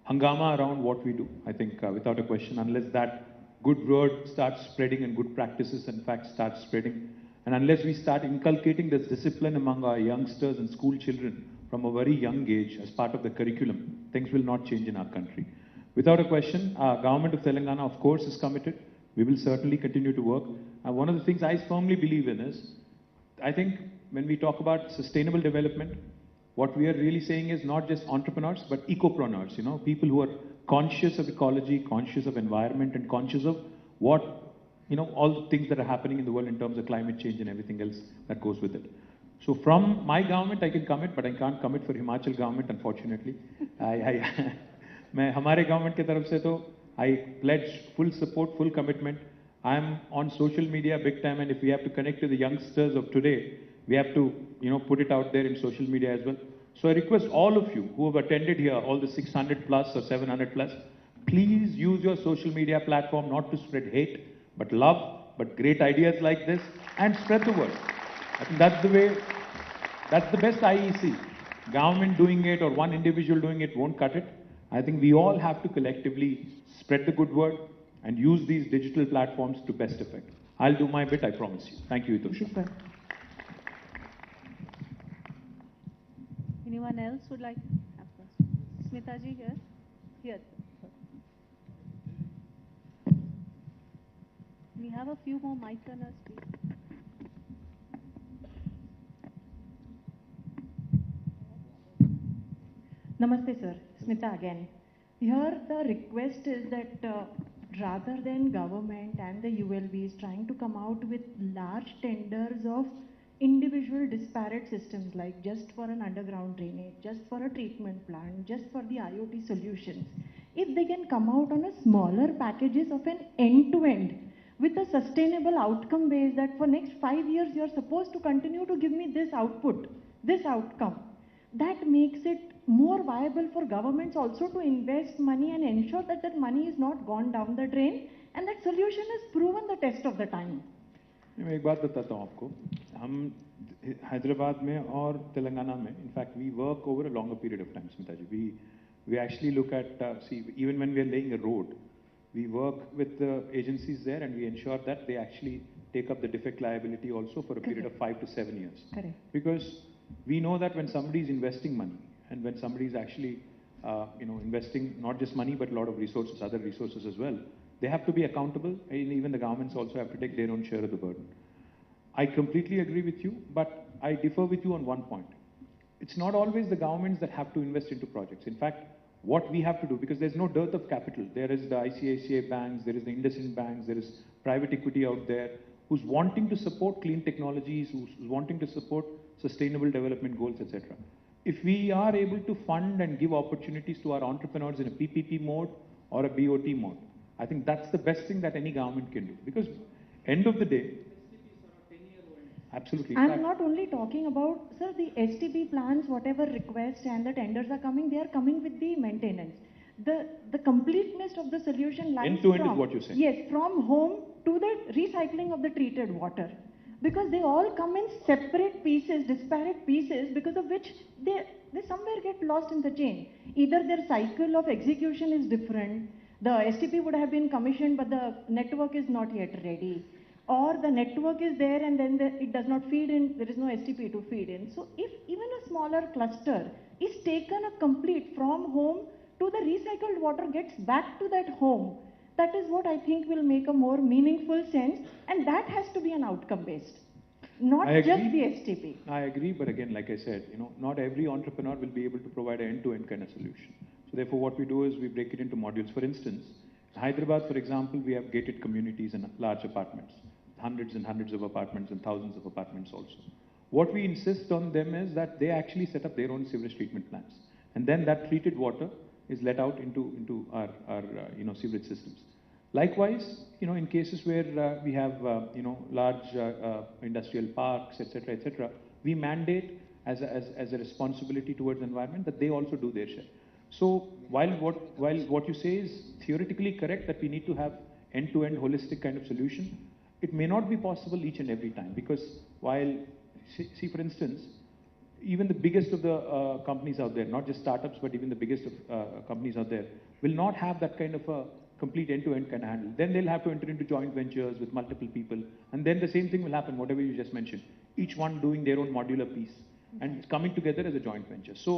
hangama around what we do. I think, without a question, unless that good word starts spreading and good practices, in fact, start spreading, And unless we start inculcating this discipline among our youngsters and school children from a very young age as part of the curriculum, things will not change in our country. Without a question, our government of Telangana, of course, is committed. We will certainly continue to work. And one of the things I firmly believe in is, I think when we talk about sustainable development, what we are really saying is not just entrepreneurs, but ecopreneurs, people who are conscious of ecology, conscious of environment, and conscious of what, all the things that are happening in the world in terms of climate change and everything else that goes with it. So from my government, I can commit, but I can't commit for Himachal government, unfortunately. मैं हमारे government की तरफ से तो I pledge full support, full commitment. I'm on social media big time, and if we have to connect to the youngsters of today, we have to, put it out there in social media as well. So I request all of you who have attended here, all the 600 plus or 700 plus, please use your social media platform not to spread hate, but love, but great ideas like this, and spread the word. I think that's the way, that's the best IEC. Government doing it or one individual doing it won't cut it. I think we all have to collectively spread the good word and use these digital platforms to best effect. I'll do my bit, I promise you. Thank you, Hitosha. Thank you, sir. Anyone else would like to have questions? Smita ji here? Here. We have a few more mic runners, please. Namaste, sir. Smita again. Here the request is that rather than government and the ULBs trying to come out with large tenders of individual disparate systems, like just for an underground drainage, just for a treatment plant, just for the IoT solutions, if they can come out on a smaller packages of an end-to-end with a sustainable outcome base, that for next 5 years you are supposed to continue to give me this output, this outcome, that makes it more viable for governments also to invest money and ensure that that money is not gone down the drain, and that solution has proven the test of the time. मैं एक बात बताता हूँ आपको, हम हैदराबाद में और तेलंगाना में, in fact, we work over a longer period of time, Smita ji. We actually look at, see, even when we are laying a road, we work with the agencies there and we ensure that they actually take up the defect liability also for a period of 5 to 7 years. Correct. Because we know that when somebody is investing money and when somebody is actually, investing not just money but a lot of resources, other resources as well, they have to be accountable, and even the governments also have to take their own share of the burden. I completely agree with you, but I differ with you on one point. It's not always the governments that have to invest into projects. In fact, what we have to do, because there's no dearth of capital. There is the ICICI banks, there is the IndusInd banks, there is private equity out there who's wanting to support clean technologies, who's wanting to support sustainable development goals, etc. If we are able to fund and give opportunities to our entrepreneurs in a PPP mode or a BOT mode, I think that's the best thing that any government can do. Because end of the day, absolutely. I'm not only talking about, sir, the STP plans, whatever requests and the tenders are coming, they are coming with the maintenance. The completeness of the solution lies end to end is what you're saying. Yes, from home to the recycling of the treated water. Because they all come in separate pieces, disparate pieces, because of which they somewhere get lost in the chain. Either their cycle of execution is different, the STP would have been commissioned but the network is not yet ready. Or the network is there and then it does not feed in, there is no STP to feed in. So if even a smaller cluster is taken a complete from home to the recycled water gets back to that home, that is what I think will make a more meaningful sense, and that has to be an outcome based, not just the STP. I agree, but again, like I said, not every entrepreneur will be able to provide an end-to-end kind of solution. So therefore, what we do is we break it into modules. For instance, in Hyderabad, for example, we have gated communities and large apartments, hundreds and hundreds of apartments and thousands of apartments also. What we insist on them is that they actually set up their own sewage treatment plants, and then that treated water is let out into our sewage systems. Likewise, in cases where we have large industrial parks, etc., we mandate as a responsibility towards the environment that they also do their share. So while what you say is theoretically correct, that we need to have end-to-end holistic kind of solution, it may not be possible each and every time, because while, see for instance, even the biggest of the companies out there, not just startups, but even the biggest of companies out there, will not have that kind of a complete end-to-end kind of handle. Then they'll have to enter into joint ventures with multiple people, and then the same thing will happen, whatever you just mentioned, each one doing their own modular piece and coming together as a joint venture. So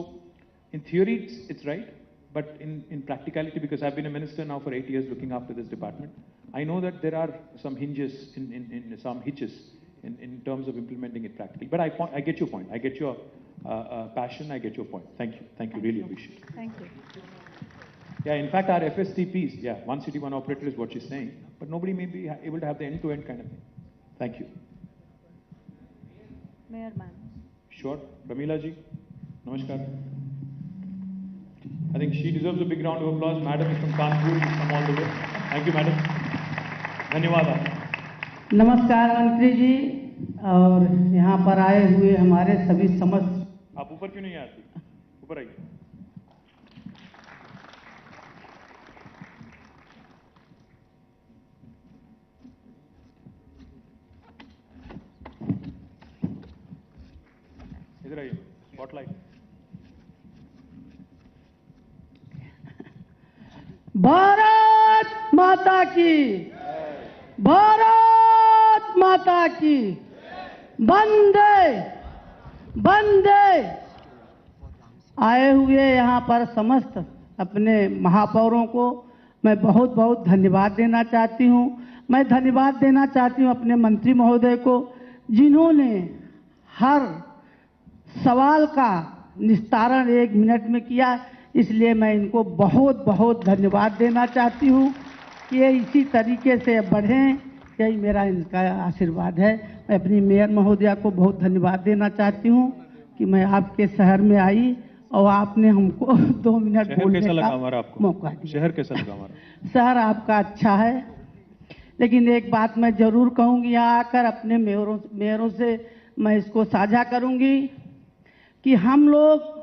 in theory, it's right, but in practicality, because I've been a minister now for 8 years looking after this department, I know that there are some hinges, some hitches in terms of implementing it practically. But I get your point. I get your passion. I get your point. Thank you. Thank you. Really appreciate it. Thank you. Yeah, in fact, our FSTPs, yeah, one city, one operator is what she's saying, but nobody may be able to have the end-to-end kind of thing. Thank you. Mayor ma'am. Sure. Pramila ji, namaskar. I think she deserves a big round of applause. Madam is from Kanpur, from all the way. Thank you, madam. धन्यवाद आप. नमस्कार मंत्री जी और यहाँ पर आए हुए हमारे सभी समस्त. आप ऊपर क्यों नहीं आती? ऊपर आइए. इधर आइए. स्पॉटलाइट. भारत माता की, भारत माता की, वंदे वंदे. आए हुए यहाँ पर समस्त अपने महापौरों को मैं बहुत बहुत धन्यवाद देना चाहती हूँ. मैं धन्यवाद देना चाहती हूँ अपने मंत्री महोदय को, जिन्होंने हर सवाल का निस्तारण 1 मिनट में किया. इसलिए मैं इनको बहुत बहुत धन्यवाद देना चाहती हूँ कि ये इसी तरीके से बढ़ें. यही मेरा इनका आशीर्वाद है. मैं अपनी मेयर महोदया को बहुत धन्यवाद देना चाहती हूँ कि मैं आपके शहर में आई और आपने हमको 2 मिनट बोलने का मौका दिया. शहर कैसा लगा हमारा? शहर आपका अच्छा है, लेकिन एक बात मैं जरूर कहूँगी, यहाँ आकर अपने मेयरों से मैं इसको साझा करूँगी कि हम लोग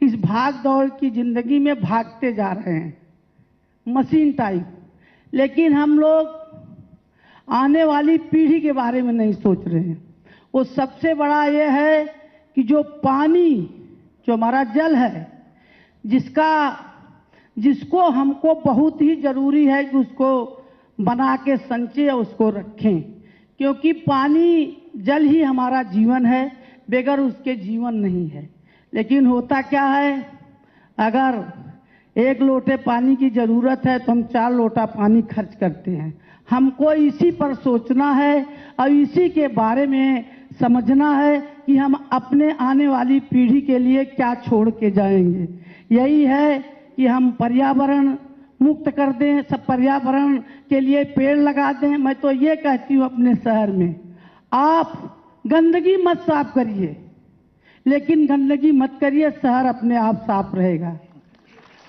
इस भाग दौड़ की जिंदगी में भागते जा रहे हैं मशीन टाइप, लेकिन हम लोग आने वाली पीढ़ी के बारे में नहीं सोच रहे हैं. वो सबसे बड़ा ये है कि जो पानी, जो हमारा जल है, जिसको हमको बहुत ही जरूरी है कि उसको बना के संचय उसको रखें, क्योंकि पानी जल ही हमारा जीवन है, बगैर उसके जीवन नहीं है. लेकिन होता क्या है, अगर 1 लोटे पानी की जरूरत है तो हम 4 लोटा पानी खर्च करते हैं. हमको इसी पर सोचना है और इसी के बारे में समझना है कि हम अपने आने वाली पीढ़ी के लिए क्या छोड़ के जाएंगे. यही है कि हम पर्यावरण मुक्त कर दें, सब पर्यावरण के लिए पेड़ लगा दें. मैं तो ये कहती हूँ अपने शहर में आप गंदगी मत साफ करिए, लेकिन गंदगी मत करिए, शहर अपने आप साफ रहेगा.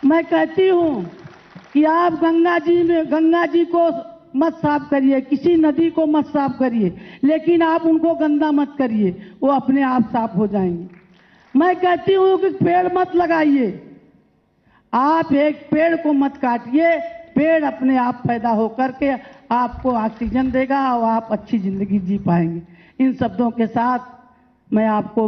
मैं कहती हूँ कि आप गंगा जी को मत साफ करिए, किसी नदी को मत साफ करिए, लेकिन आप उनको गंदा मत करिए, वो अपने आप साफ हो जाएंगे. मैं कहती हूँ कि पेड़ मत लगाइए, आप एक पेड़ को मत काटिए, पेड़ अपने आप पैदा होकर के आपको ऑक्सीजन देगा और आप अच्छी जिंदगी जी पाएंगे. इन शब्दों के साथ मैं आपको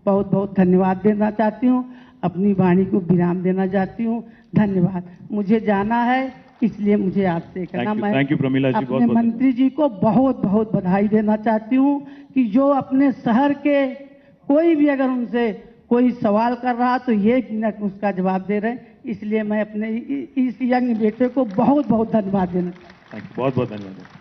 बहुत बहुत धन्यवाद देना चाहती हूँ. अपनी वाणी को विराम देना चाहती हूँ. धन्यवाद. मुझे जाना है, इसलिए मुझे आपसे कहना, मैं अपने मंत्री जी को बहुत बहुत बधाई देना चाहती हूँ कि जो अपने शहर के कोई भी अगर उनसे कोई सवाल कर रहा तो 1 मिनट में उसका जवाब दे रहे हैं. इसलिए मैं अपने इस यंग बेटे को बहुत बहुत धन्यवाद देना. बहुत बहुत धन्यवाद.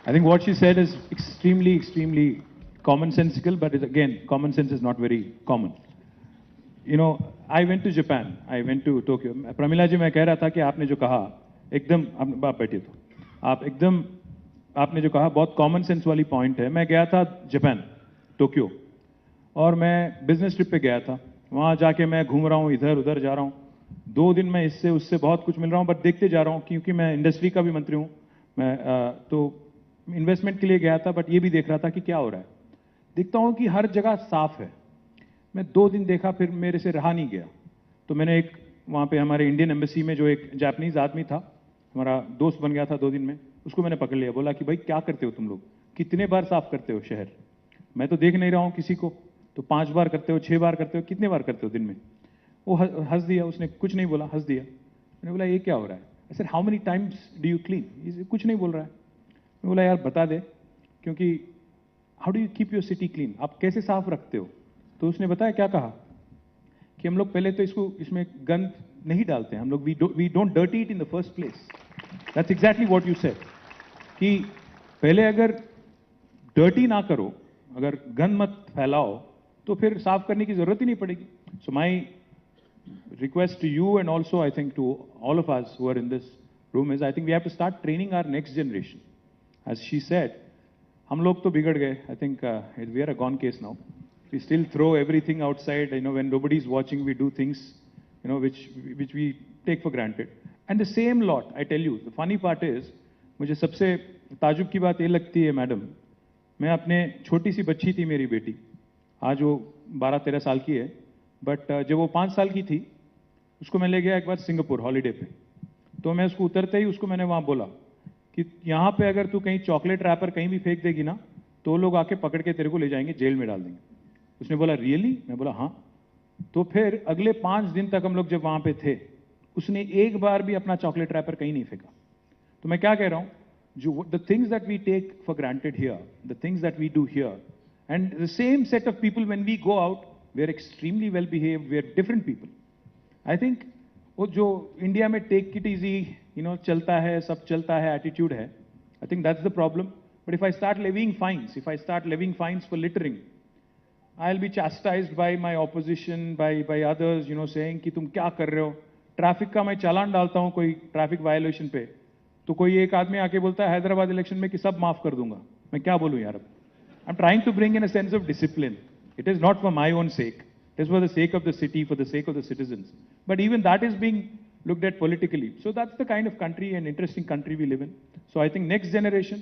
I think what she said is extremely commonsensical, but again, common sense is not very common. You know, I went to Japan, I went to Tokyo. Pramila ji, मैं कह रहा था कि आपने जो कहा एकदम, आप बैठिए तो, आप एकदम, आपने जो कहा बहुत कॉमन सेंस वाली पॉइंट है. मैं गया था जापान, टोक्यो, और मैं बिजनेस ट्रिप पे गया था. वहाँ जाके मैं घूम रहा हूँ, इधर उधर जा रहा हूँ. 2 दिन में इससे उससे बहुत कुछ मिल रहा हूँ, बट देखते जा रहा हूँ, क्योंकि मैं इंडस्ट्री का भी मंत्री हूँ. मैं तो इन्वेस्टमेंट के लिए गया था, बट ये भी देख रहा था कि क्या हो रहा है. देखता हूँ कि हर जगह साफ है. मैं 2 दिन देखा, फिर मेरे से रहा नहीं गया. तो मैंने एक वहाँ पे हमारे इंडियन एम्बेसी में जो एक जापानीज आदमी था, हमारा दोस्त बन गया था 2 दिन में, उसको मैंने पकड़ लिया. बोला कि भाई क्या करते हो तुम लोग, कितने बार साफ करते हो शहर? मैं तो देख नहीं रहा हूँ किसी को. तो 5 बार करते हो, 6 बार करते हो, कितने बार करते हो दिन में? वो हंस दिया, उसने कुछ नहीं बोला, हंस दिया. मैंने बोला ये क्या हो रहा है? I said, how many times do you clean? He said, कुछ नहीं बोल रहा है. मैं बोला यार बता दे, क्योंकि how do you keep your city clean? आप कैसे साफ रखते हो? तो उसने बताया क्या कहा कि हम लोग पहले तो इसमें गंद नहीं डालते हैं, हम लोग we don't dirty it in the first place. That's exactly what you said. कि पहले अगर dirty ना करो, अगर गंद मत फैलाओ, तो फिर साफ करने की जरूरत ही नहीं पड़ेगी. So my request to you and also I think to all of us who are in this room is I think we have to start training our next generation. As she said, हम लोग तो बिगड़ गए. I think we are a gone case now. We still throw everything outside. When nobody is watching, we do things, which we take for granted. And the same lot, I tell you, the funny part is, मुझे सबसे ताजुब की बात ये लगती है, madam, मैं अपने छोटी सी बच्ची थी मेरी बेटी, आज वो 12-13 साल की है, बट जब वो 5 साल की थी, उसको मैं ले गया एक बार सिंगापुर हॉलीडे पे. तो मैं उसको उतरते ही उसको मैंने वहाँ बोला कि यहाँ पे अगर तू कहीं चॉकलेट रैपर कहीं भी फेंक देगी ना, तो वो लोग आके पकड़ के तेरे को ले जाएंगे, जेल में डाल देंगे. उसने बोला रियली? मैं बोला हाँ. तो फिर अगले 5 दिन तक हम लोग जब वहाँ पे थे, उसने एक बार भी अपना चॉकलेट रैपर कहीं नहीं फेंका. तो मैं क्या कह रहा हूँ, जो the things that we take for granted here, the things that we do here, and the same set of people when we go out, we are extremely well behaved, we are different people. I think वो जो India में take it easy, चलता है, सब चलता है attitude है, I think that's the problem. But if I start leaving fines for littering, I'll be chastised by my opposition, by others, saying कि तुम क्या कर रहे हो. ट्रैफिक का मैं चालान डालता हूं कोई ट्रैफिक वायलेशन पे, तो कोई एक आदमी आके बोलता है हैदराबाद इलेक्शन में कि सब माफ कर दूंगा. मैं क्या बोलूं यार अब. I'm trying to bring in a sense of discipline. It is not for my own sake. It is for the sake of the city, for the sake of the citizens. But even that is being looked at politically. So that's the kind of country and interesting country we live in. So I think next generation,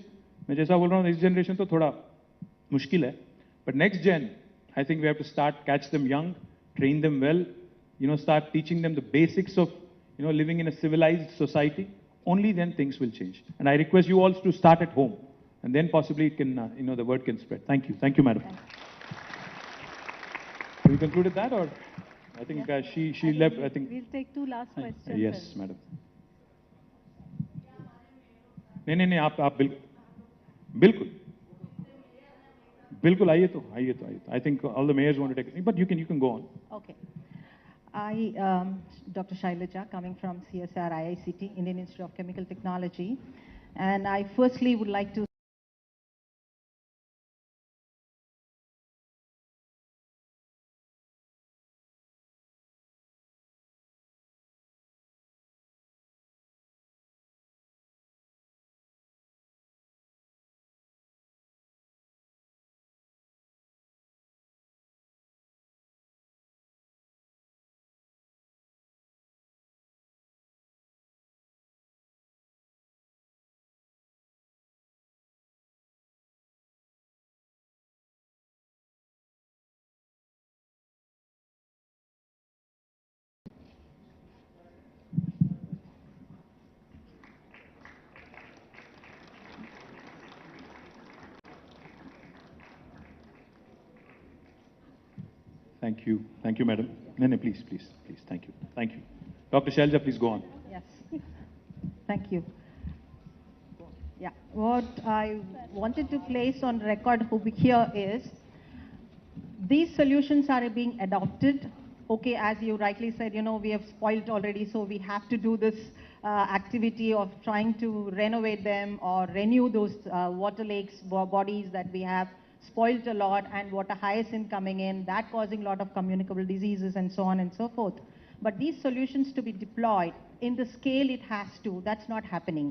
मैं जैसा बोल रहा हूँ next generation तो थोड़ा मुश्किल है, but next gen, I think we have to start, catch them young, train them well, start teaching them the basics of, living in a civilized society. Only then things will change. And I request you all to start at home. And then possibly it can, the word can spread. Thank you. Thank you, madam. Have we concluded that or? I think she left, I think. We'll take 2 last questions. Yes, madam. नहीं, आप बिल्कुल. बिल्कुल आइए तो. I think all the mayors want to take it, but you can go on. Okay. I, Dr. Shailaja, coming from CSR ICICI, Indian Institute of Chemical Technology, and I firstly would like to Thank you, madam. No, please. Thank you. Dr. Shailaja, please go on. Yes. Thank you. Yeah. What I wanted to place on record over here is these solutions are being adopted. Okay, as you rightly said, we have spoiled already, so we have to do this activity of trying to renovate them or renew those water lakes, bodies that we have spoiled a lot, and water hyacinth coming in, that causing a lot of communicable diseases and so on and so forth. But these solutions to be deployed in the scale it has to, that's not happening.